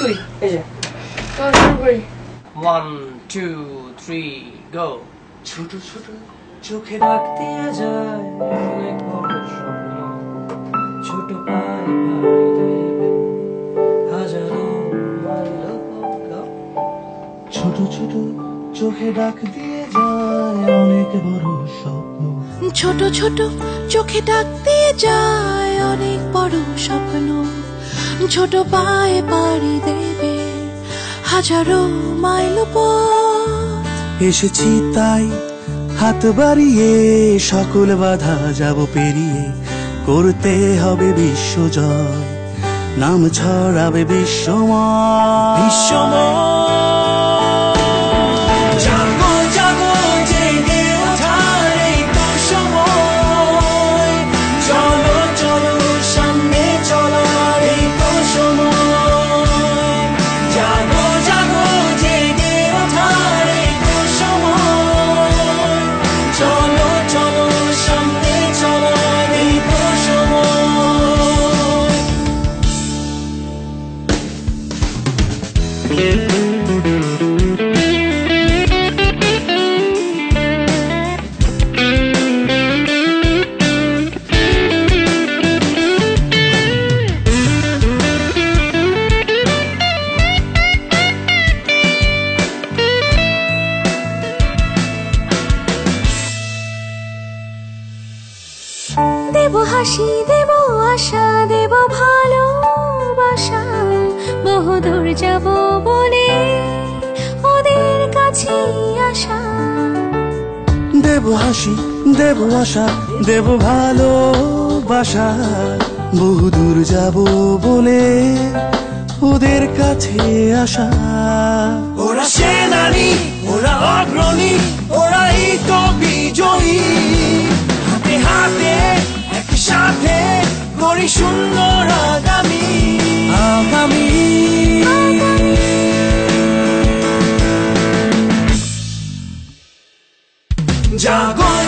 তুই এই যে শুরু করি 1 2 3 গো ছোট ছোট চোখে ডাক দিয়ে যায় অনেক বড় স্বপ্ন ছোট পায়ে পাড়ি দেবে হাজারো মাইল ছোট ছোট চোখে ডাক দিয়ে যায় অনেক বড় স্বপ্ন ছোট ছোট চোখে ডাক দিয়ে যায় অনেক বড় স্বপ্ন ছোট পায়ে পাড়ি দেবে হাজারো মাইল পথ এসেছি তাই হাত বাড়িয়ে সকল বাধা যাব পেরিয়ে করতে হবে বিশ্বজয় নাম ছড়াবে বিশ্বময় বিশ্বময় জাগো জাগো জেগে ওঠার এই তো সময় চলো চলো সামনে চলো এই তো সময় জাগো জাগো জেগে ওঠার এই তো সময় চলো চলো সামনে চলো এই তো সময় দেব হাসি দেব আশা দেব ভালোবাসা বহুদূর যাব বলে ওদের কাছে আসা দেব হাসি দেব আশা দেব ভালোবাসা বহুদূর যাব বলে ওদের কাছে আসা ওরা সেনানি ওরা অগ্রণী ওরাই তো বিজয়ী হাতে হাতে একসাথে গড়ি সুন্দর আগামী আগামী জাগো